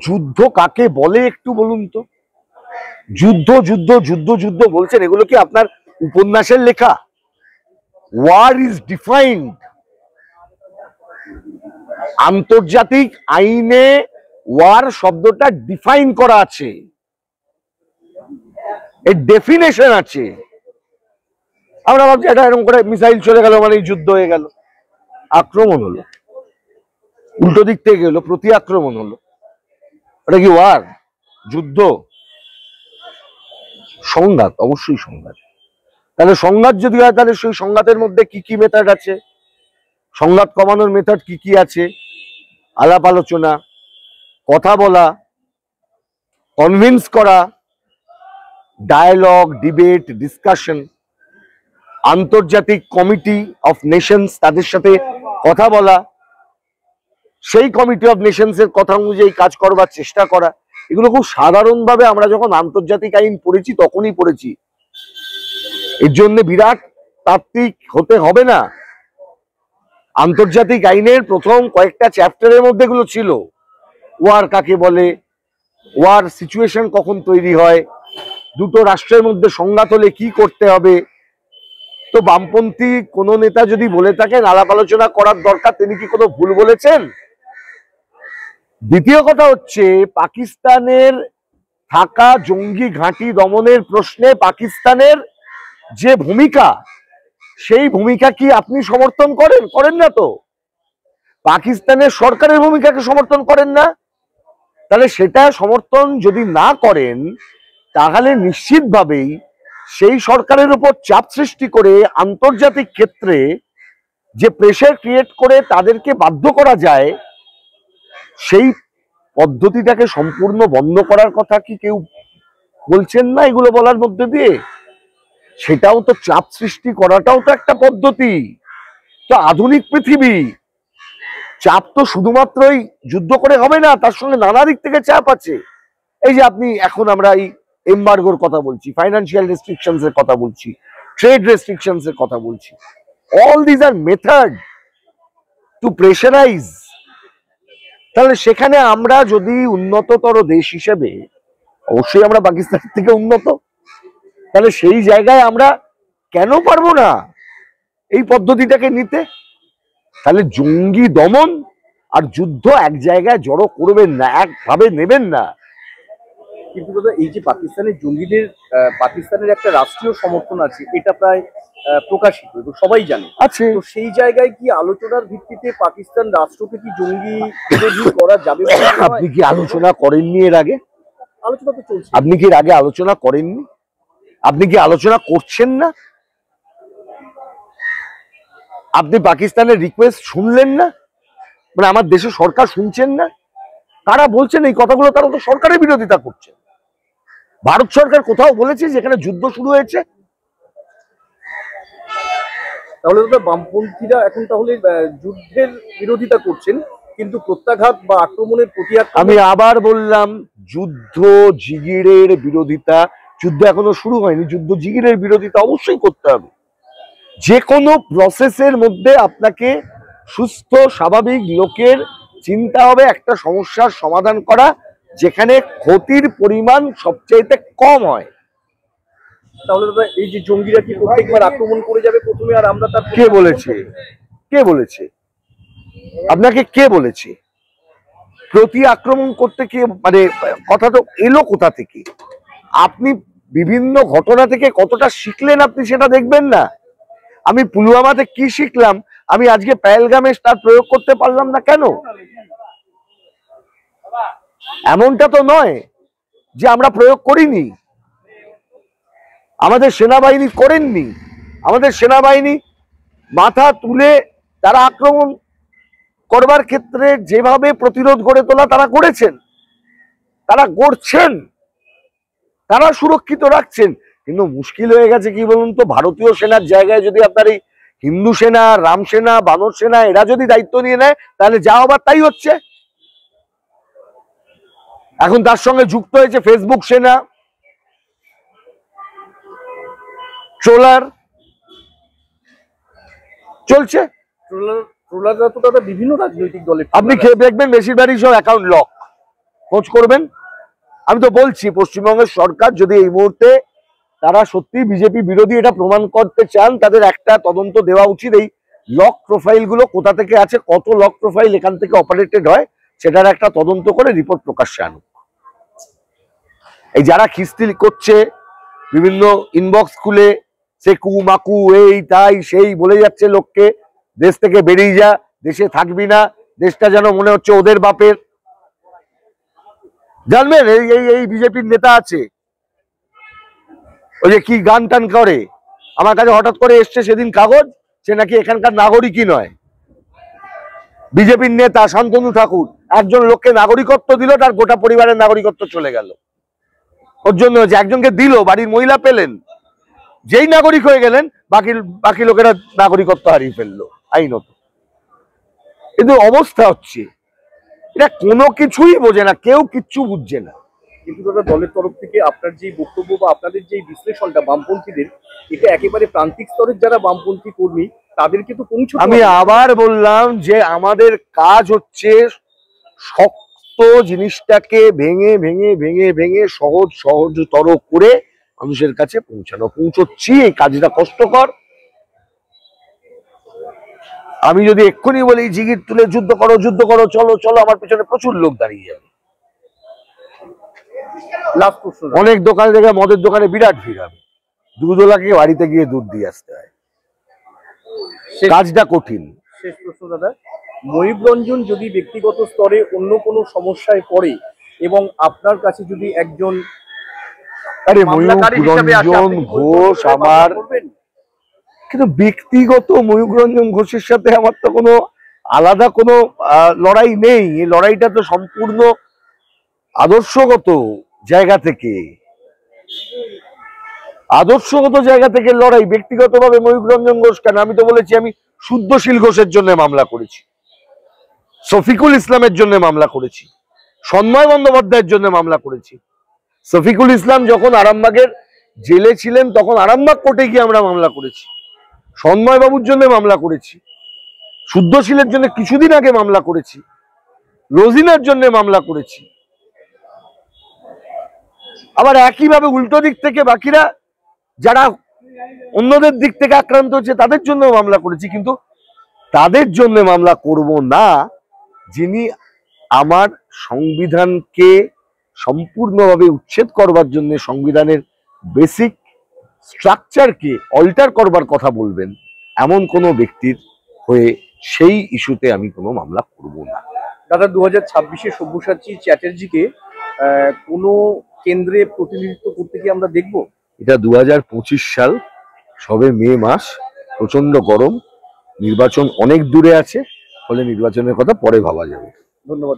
যুদ্ধ কাকে বলে একটু বলুন তো? যুদ্ধ যুদ্ধ যুদ্ধ যুদ্ধ বলছেন, এগুলো কি আপনার উপন্যাসের লেখা? ওয়ার ইজ ডিফাইন্ড, আন্তর্জাতিক আইনে ওয়ার শব্দটা ডিফাইন করা আছে, এর ডেফিনেশন আছে। আমরা ভাবছি এটা এরকম করে মিসাইল চলে গেল মানে যুদ্ধ হয়ে গেল। আক্রমণ হলো, উল্টো দিক থেকে গেলো, প্রতি আক্রমণ হলো, এটা কি ওয়ার? যুদ্ধ? সংঘাত, অবশ্যই সংঘাত। তাহলে সংঘাত যদি হয়, তাহলে সেই সংঘাতের মধ্যে কি কি মেথড আছে, সংঘাত কমানোর মেথড কি কি আছে? আলাপ আলোচনা, কথা বলা, কনভিন্স করা, ডায়ালগ, ডিবেট, ডিসকাশন, আন্তর্জাতিক কমিটি অফ নেশনস তাদের সাথে কথা বলা, সেই কমিটি অফ নেশনস এর কথা অনুযায়ী কাজ করবার চেষ্টা করা। এগুলো খুব সাধারণভাবে আমরা যখন আন্তর্জাতিক আইন পড়েছি তখনই পড়েছি। এর জন্য বিরাট তাত্ত্বিক হতে হবে না। আন্তর্জাতিক আইনের প্রথম কয়েকটা চ্যাপ্টারের মধ্যে এগুলো ছিল। ওয়ার কাকে বলে, ওয়ার সিচুয়েশন কখন তৈরি হয়, দুটো রাষ্ট্রের মধ্যে সংঘাত হলে কি করতে হবে। তো বামপন্থী কোনো নেতা যদি বলে থাকেন আলাপ আলোচনা করার দরকার, তিনি কি কোনো ভুল বলেছেন? দ্বিতীয় কথা হচ্ছে, পাকিস্তানের থাকা জঙ্গি ঘাঁটি দমনের প্রশ্নে পাকিস্তানের যে ভূমিকা, সেই ভূমিকা কি আপনি সমর্থন করেন? করেন না তো। পাকিস্তানের সরকারের ভূমিকাকে সমর্থন করেন না। তাহলে সেটা সমর্থন যদি না করেন, তাহলে নিশ্চিতভাবেই সেই সরকারের উপর চাপ সৃষ্টি করে আন্তর্জাতিক ক্ষেত্রে যে প্রেসার ক্রিয়েট করে তাদেরকে বাধ্য করা যায়, সেই পদ্ধতিটাকে সম্পূর্ণ বন্ধ করার কথা কি কেউ বলছেন না এগুলো বলার মধ্যে দিয়ে? সেটাও তো চাপ সৃষ্টি করাটাও তো একটা পদ্ধতি। তো আধুনিক পৃথিবী, চাপ তো শুধুমাত্রই যুদ্ধ করে হবে না, তার সঙ্গে নানা দিক থেকে চাপ আছে। এই যে আপনি এখন আমরা এই এমবার্গোর কথা বলছি, ফাইন্যান্সিয়াল রেস্ট্রিকশনস এর কথা বলছি, ট্রেড রেস্ট্রিকশনস এর কথা বলছি, all this are method to pressurise. তাহলে সেখানে আমরা যদি উন্নততর দেশ হিসেবে, অবশ্যই আমরা পাকিস্তান থেকে উন্নত, তাহলে সেই জায়গায় আমরা কেন পারবো না এই পদ্ধতিটাকে নিতে? তাহলে জঙ্গি দমন আর যুদ্ধ এক জায়গায় জড়ো করবেন না, একভাবে নেবেন না। কিন্তু দাদা, এই যে পাকিস্তানের জঙ্গিদের পাকিস্তানের একটা রাষ্ট্রীয় সমর্থন আছে, এটা প্রায় প্রকাশিত এবং সবাই জানে আছে। তো সেই জায়গায় কি আলোচনার ভিত্তিতে পাকিস্তান রাষ্ট্রকে কি জঙ্গি বিরোধী করা যাবে? আপনি কি আলোচনা করেননি এর আগে? আলোচনা তো চলছে। আপনি কি এর আগে আলোচনা করেননি? আপনি কি আলোচনা করছেন না? আপনি পাকিস্তানের রিকোয়েস্ট শুনলেন না? মানে আমার দেশের সরকার শুনছেন না? কারা বলছেন এই কথাগুলো? তারা তো সরকারের বিরোধিতা করছে। ভারত সরকার কোথাও বলেছে যেখানে যুদ্ধ শুরু হয়েছে? তাহলে দাদা, বামপন্থীরা এখন তাহলে যুদ্ধের বিরোধিতা করছেন, কিন্তু প্রত্যাঘাত বা আক্রমণের প্রতি আমি আবার বললাম, যুদ্ধ জিগিরের বিরোধিতা, যুদ্ধ এখনো শুরু হয়নি, যুদ্ধ জিগিরের বিরোধিতা অবশ্যই করতে হবে। যে কোনো প্রসেসের মধ্যে আপনাকে সুস্থ স্বাভাবিক লোকের চিন্তা হবে একটা সমস্যার সমাধান করা যেখানে ক্ষতির পরিমাণ সবচেয়ে কম হয়। তাহলে দাদা, এই যে জঙ্গিরা কি প্রত্যেকবার আক্রমণ করে যাবে প্রথমে, আর আমরা তার? কে বলেছে? কে বলেছে আপনাকে? কে বলেছে প্রতি আক্রমণ করতে? কে মানে কথা তো এলো কোথা থেকে? আপনি বিভিন্ন ঘটনা থেকে কতটা শিখলেন আপনি সেটা দেখবেন না। আমি পুলওয়ামাতে কি শিখলাম, আমি আজকে পেহেলগামে তার প্রয়োগ করতে পারলাম না কেন? এমনটা তো নয় যে আমরা প্রয়োগ করিনি, আমাদের সেনাবাহিনী করেননি। আমাদের সেনাবাহিনী মাথা তুলে তারা আক্রমণ করবার ক্ষেত্রে যেভাবে প্রতিরোধ গড়ে তোলা তারা করেছেন, তারা গড়ছেন, তারা সুরক্ষিত রাখছেন। কিন্তু মুশকিল হয়ে গেছে কি বলুন তো, ভারতীয় সেনার জায়গায় যদি আপনার এই হিন্দু সেনা, রাম সেনা, বানর সেনা এরা যদি দায়িত্ব নিয়ে নেয়, তাহলে যা হবার তাই হচ্ছে। এখন তার সঙ্গে যুক্ত হয়েছে ফেসবুক সেনা, ট্রোলার চলছে। ট্রোলাররা তো দাদা বিভিন্ন রাজনৈতিক দলে, আপনি দেখবেন বেশিরভাগই সব অ্যাকাউন্ট লক, খোঁজ করবেন। আমি তো বলছি পশ্চিমবঙ্গের সরকার যদি এই মুহূর্তে তারা সত্যি বিজেপি বিরোধী এটা প্রমাণ করতে চান, তাদের একটা তদন্ত দেওয়া উচিত। এই লক প্রোফাইল গুলো কোথা থেকে আছে, কত লক প্রোফাইল এখান থেকে অপারেটেড হয়, সেটার একটা তদন্ত করে রিপোর্ট প্রকাশ্যে আনুক। এই যারা খিস্তি করছে বিভিন্ন ইনবক্স খুলে সেকু মাকু এই তাই সেই বলে যাচ্ছে লোককে দেশ থেকে বেরিয়ে যা, দেশে থাকবি না, দেশটা যেন মনে হচ্ছে ওদের বাপের। জানবেন এই এই এই বিজেপির নেতা আছে, ওই যে কি গান টান করে, আমার কাছে হঠাৎ করে এসছে সেদিন কাগজ, সে নাকি এখানকার নাগরিকই নয়। বিজেপির নেতা শান্তনু ঠাকুর একজন লোককে নাগরিকত্ব দিল, তার গোটা পরিবারের নাগরিকত্ব চলে গেল। ওর জন্য যে একজনকে দিল, বাড়ির মহিলা পেলেন, যেই নাগরিক হয়ে গেলেন বাকি লোকেরা নাগরিকত্ব হারিয়ে ফেললো আইনত। কিন্তু অবস্থা হচ্ছে এটা কোনো কিছুই বোঝে না, কেউ কিচ্ছু বুঝছে না। কিন্তু দাদা দলের তরফ থেকে আপনার যে বক্তব্য বা আপনাদের যে বিশ্লেষণটা বামপন্থীদের, এটা একেবারে প্রান্তিক স্তরের যারা বামপন্থী কর্মী তাদেরকে তো পৌঁছতে। আমি আবার বললাম যে আমাদের কাজ হচ্ছে শক্ত জিনিসটাকে ভেঙে ভেঙে ভেঙে ভেঙে সহজতর করে মানুষের কাছে পৌঁছচ্ছি। এই কাজটা কষ্টকর। আমি যদি এক্ষুনি বলি জিগির তুলে যুদ্ধ করো চলো চলো, আমার পেছনে প্রচুর লোক দাঁড়িয়ে যাবে। অনেক দোকান থেকে মদের দোকানে বিরাট ভিড় হবে, দুধওয়ালাকে বাড়িতে গিয়ে দুধ দিয়ে আসতে হয়, কাজটা কঠিন। শেষ প্রশ্ন দাদা, ময়ূর রঞ্জন যদি ব্যক্তিগত স্তরে অন্য কোনো সমস্যায় পড়ে এবং আপনার কাছে যদি একজন ময়ূর রঞ্জন ঘোষ আমার, কিন্তু ব্যক্তিগত ময়ূর রঞ্জন ঘোষের সাথে আমার তো কোনো আলাদা কোনো লড়াই নেই। এই লড়াইটা তো সম্পূর্ণ আদর্শগত জায়গা থেকে লড়াই। ব্যক্তিগতভাবে ময়ূর রঞ্জন ঘোষ কেন? আমি তো বলেছি আমি শুদ্ধশীল ঘোষের জন্য মামলা করেছি, শফিকুল ইসলামের জন্য মামলা করেছি, সন্ময় বন্দ্যোপাধ্যায়ের জন্য মামলা করেছি। শফিকুল ইসলাম যখন আরামবাগের জেলে ছিলেন তখন আরামবাগ কোর্টে গিয়ে আমরা মামলা করেছি, সন্ময় বাবুর জন্য মামলা করেছি, শুদ্ধশীলের জন্য কিছুদিন আগে মামলা করেছি, রোজিনার জন্য মামলা করেছি। আবার একইভাবে উল্টো দিক থেকে বাকিরা যারা অন্যদের দিক থেকে আক্রান্ত হচ্ছে তাদের জন্য মামলা করেছি, কিন্তু তাদের জন্য মামলা করব না যিনি আমার সংবিধানকে সম্পূর্ণভাবে উচ্ছেদ করবার জন্য সংবিধানের বেসিক স্ট্রাকচারকে অল্টার করবার কথা বলবেন এমন কোনো ব্যক্তির হয়ে সেই ইস্যুতে আমি কোনো মামলা করব না। দাদা 2026-এ সব্যসাচী চ্যাটার্জিকে কোনো কেন্দ্রে প্রতিনিধিত্ব করতে কি আমরা দেখব? এটা 2025 সাল, সবে মে মাস, প্রচন্ড গরম, নির্বাচন অনেক দূরে আছে, ফলে নির্বাচনের কথা পরে ভাবা যাবে। ধন্যবাদ।